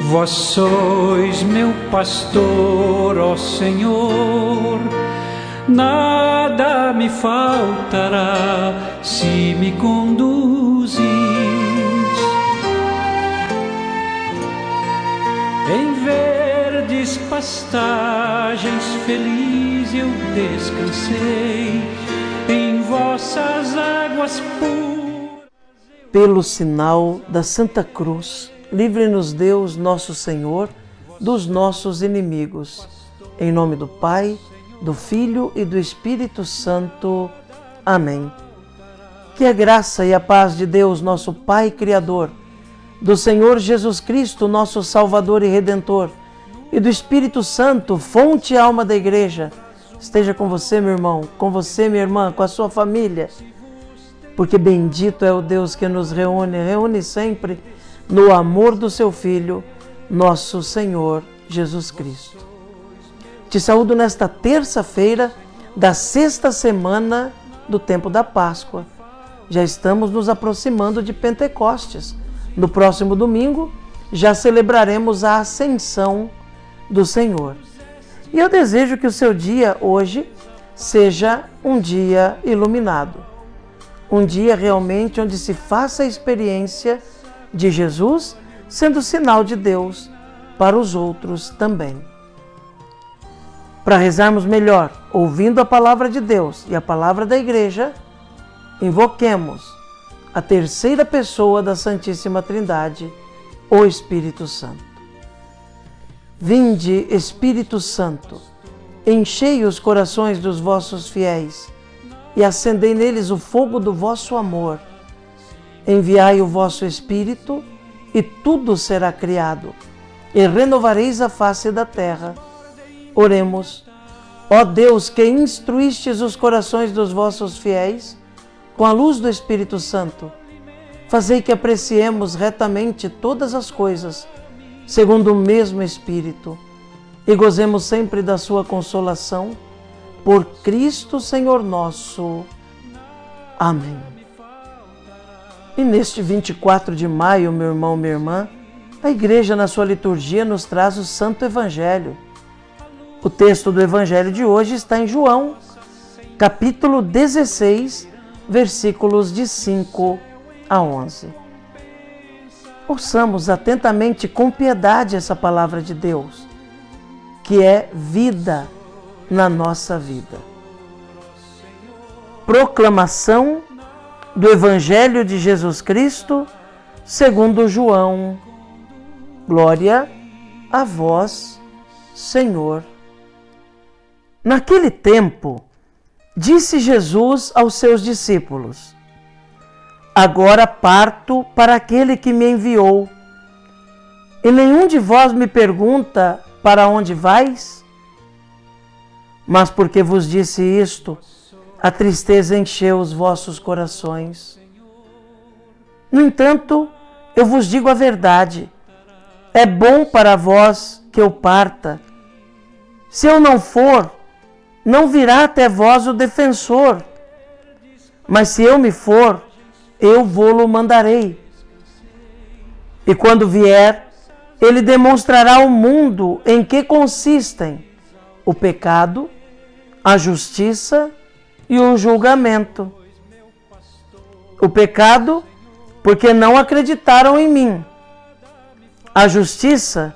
Vós sois meu pastor, ó Senhor, nada me faltará se me conduzis. Em verdes pastagens feliz eu descansei, em vossas águas puras. Pelo sinal da Santa Cruz, livre-nos Deus, nosso Senhor, dos nossos inimigos. Em nome do Pai, do Filho e do Espírito Santo. Amém. Que a graça e a paz de Deus, nosso Pai Criador, do Senhor Jesus Cristo, nosso Salvador e Redentor, e do Espírito Santo, fonte e alma da Igreja, esteja com você, meu irmão, com você, minha irmã, com a sua família, porque bendito é o Deus que nos reúne sempre no amor do seu Filho, nosso Senhor Jesus Cristo. Te saúdo nesta terça-feira da sexta semana do tempo da Páscoa. Já estamos nos aproximando de Pentecostes. No próximo domingo, já celebraremos a Ascensão do Senhor. E eu desejo que o seu dia hoje seja um dia iluminado. Um dia realmente onde se faça a experiência de Jesus sendo sinal de Deus para os outros também. Para rezarmos melhor, ouvindo a palavra de Deus e a palavra da Igreja, invoquemos a terceira pessoa da Santíssima Trindade, o Espírito Santo. Vinde, Espírito Santo, enchei os corações dos vossos fiéis e acendei neles o fogo do vosso amor. Enviai o vosso Espírito e tudo será criado, e renovareis a face da terra. Oremos. Ó Deus, que instruístes os corações dos vossos fiéis com a luz do Espírito Santo, fazei que apreciemos retamente todas as coisas, segundo o mesmo Espírito, e gozemos sempre da sua consolação, por Cristo Senhor nosso. Amém. E neste 24 de maio, meu irmão, minha irmã, a Igreja na sua liturgia nos traz o Santo Evangelho. O texto do Evangelho de hoje está em João, capítulo 16, versículos de 5 a 11. Ouçamos atentamente com piedade essa palavra de Deus, que é vida na nossa vida. Proclamação do Evangelho de Jesus Cristo, segundo João. Glória a vós, Senhor. Naquele tempo, disse Jesus aos seus discípulos: Agora parto para aquele que me enviou, e nenhum de vós me pergunta: para onde vais? Mas porque vos disse isto, a tristeza encheu os vossos corações. No entanto, eu vos digo a verdade: é bom para vós que eu parta. Se eu não for, não virá até vós o defensor. Mas se eu me for, eu vô-lo mandarei. E quando vier, ele demonstrará ao mundo em que consistem o pecado, a justiça e o julgamento. O pecado, porque não acreditaram em mim. A justiça,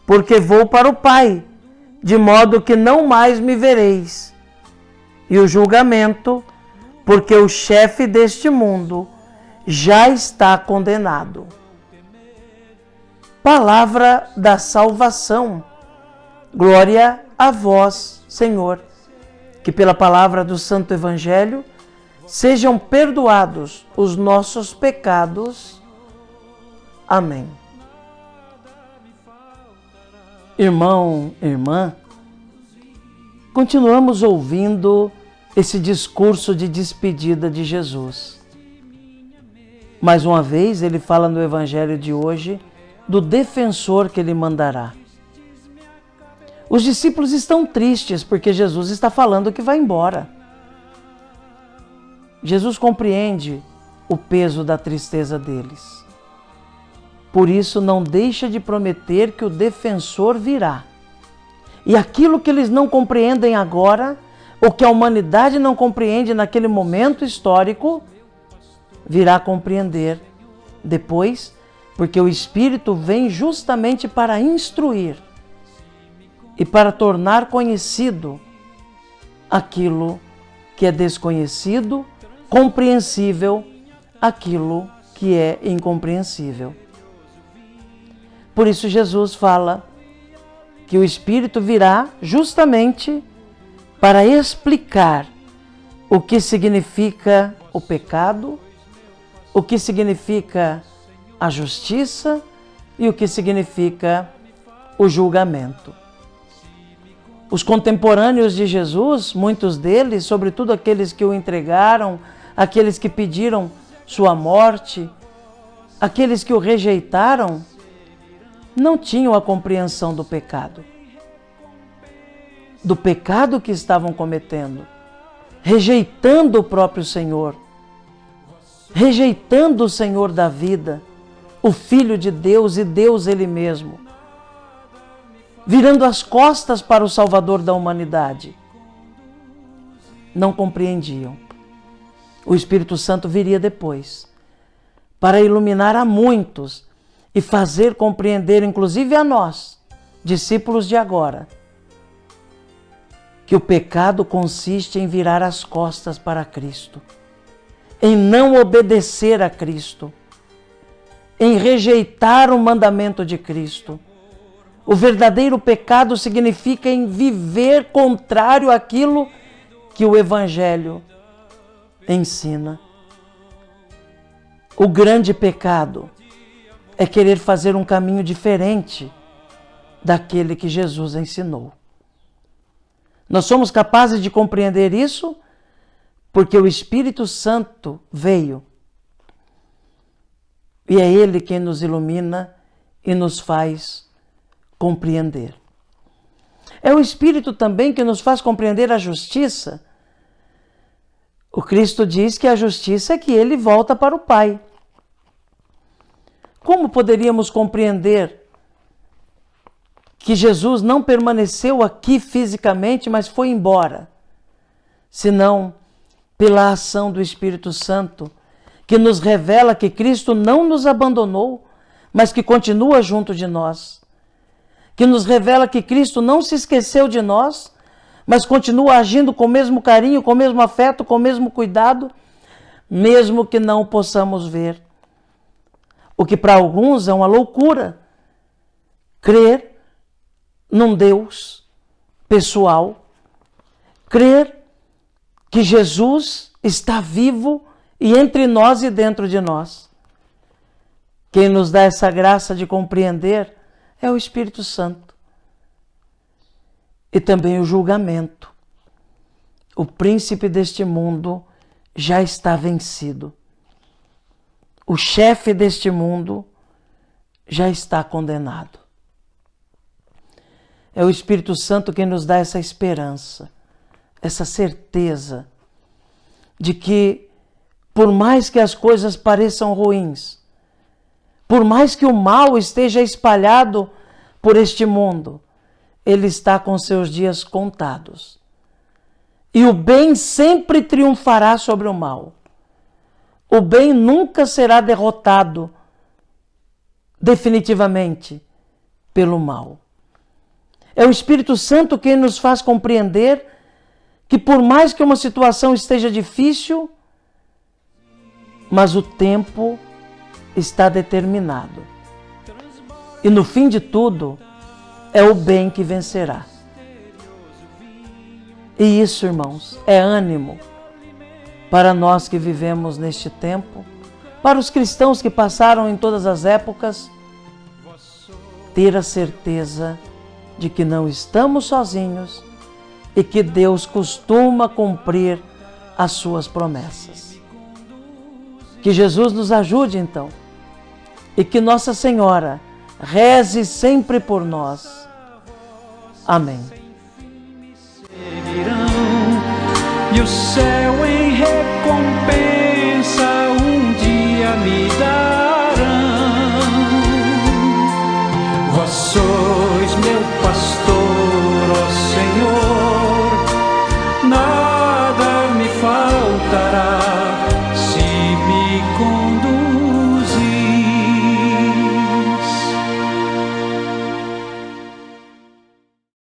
porque vou para o Pai, de modo que não mais me vereis. E o julgamento, porque o chefe deste mundo já está condenado. Palavra da salvação. Glória a vós, Senhor. Que pela palavra do Santo Evangelho sejam perdoados os nossos pecados. Amém. Irmão, irmã, continuamos ouvindo esse discurso de despedida de Jesus. Mais uma vez, ele fala no Evangelho de hoje do defensor que ele mandará. Os discípulos estão tristes porque Jesus está falando que vai embora. Jesus compreende o peso da tristeza deles. Por isso, não deixa de prometer que o defensor virá. E aquilo que eles não compreendem agora, ou que a humanidade não compreende naquele momento histórico, virá a compreender depois, porque o Espírito vem justamente para instruir e para tornar conhecido aquilo que é desconhecido, compreensível, aquilo que é incompreensível. Por isso Jesus fala que o Espírito virá justamente para explicar o que significa o pecado, o que significa a justiça e o que significa o julgamento. Os contemporâneos de Jesus, muitos deles, sobretudo aqueles que o entregaram, aqueles que pediram sua morte, aqueles que o rejeitaram, não tinham a compreensão do pecado que estavam cometendo, rejeitando o próprio Senhor, rejeitando o Senhor da vida, o Filho de Deus e Deus Ele mesmo, virando as costas para o Salvador da humanidade. Não compreendiam. O Espírito Santo viria depois, para iluminar a muitos e fazer compreender, inclusive a nós, discípulos de agora, que o pecado consiste em virar as costas para Cristo, em não obedecer a Cristo, em rejeitar o mandamento de Cristo. O verdadeiro pecado significa em viver contrário àquilo que o Evangelho ensina. O grande pecado é querer fazer um caminho diferente daquele que Jesus ensinou. Nós somos capazes de compreender isso porque o Espírito Santo veio e é Ele quem nos ilumina e nos faz compreender. É o Espírito também que nos faz compreender a justiça. O Cristo diz que a justiça é que Ele volta para o Pai. Como poderíamos compreender que Jesus não permaneceu aqui fisicamente, mas foi embora, senão pela ação do Espírito Santo, que nos revela que Cristo não nos abandonou, mas que continua junto de nós, que nos revela que Cristo não se esqueceu de nós, mas continua agindo com o mesmo carinho, com o mesmo afeto, com o mesmo cuidado, mesmo que não o possamos ver. O que para alguns é uma loucura, crer num Deus pessoal, crer que Jesus está vivo e entre nós e dentro de nós. Quem nos dá essa graça de compreender é o Espírito Santo. E também o julgamento. O príncipe deste mundo já está vencido. O chefe deste mundo já está condenado. É o Espírito Santo quem nos dá essa esperança, essa certeza de que, por mais que as coisas pareçam ruins, por mais que o mal esteja espalhado por este mundo, ele está com seus dias contados. E o bem sempre triunfará sobre o mal. O bem nunca será derrotado definitivamente pelo mal. É o Espírito Santo quem nos faz compreender que por mais que uma situação esteja difícil, mas o tempo está determinado. E no fim de tudo, é o bem que vencerá. E isso, irmãos, é ânimo para nós que vivemos neste tempo, para os cristãos que passaram em todas as épocas, ter a certeza de que não estamos sozinhos e que Deus costuma cumprir as suas promessas. Que Jesus nos ajude, então, e que Nossa Senhora reze sempre por nós. Amém. E o céu